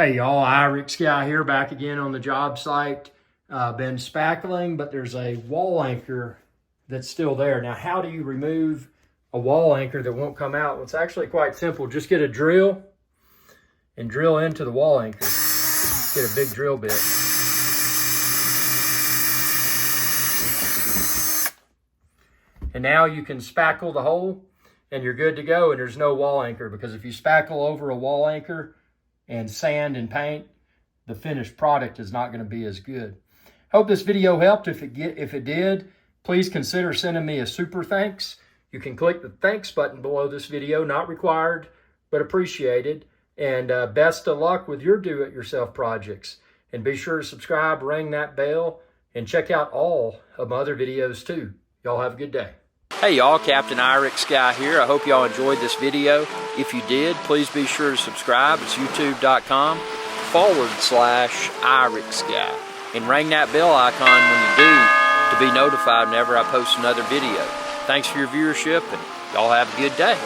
Hey y'all, Irix Guy here, back again on the job site. Been spackling, but there's a wall anchor that's still there. Now, how do you remove a wall anchor that won't come out? Well, it's actually quite simple. Just get a drill and drill into the wall anchor. Get a big drill bit. And now you can spackle the hole and you're good to go, and there's no wall anchor, because if you spackle over a wall anchor and sand and paint, the finished product is not going to be as good. Hope this video helped. If it did, please consider sending me a super thanks. You can click the thanks button below this video. Not required, but appreciated. And best of luck with your do-it-yourself projects. And be sure to subscribe, ring that bell, and check out all of my other videos too. Y'all have a good day. Hey y'all, Captain Irix Guy here. I hope y'all enjoyed this video. If you did, please be sure to subscribe. It's youtube.com/Irix Guy. And ring that bell icon when you do to be notified whenever I post another video. Thanks for your viewership, and y'all have a good day.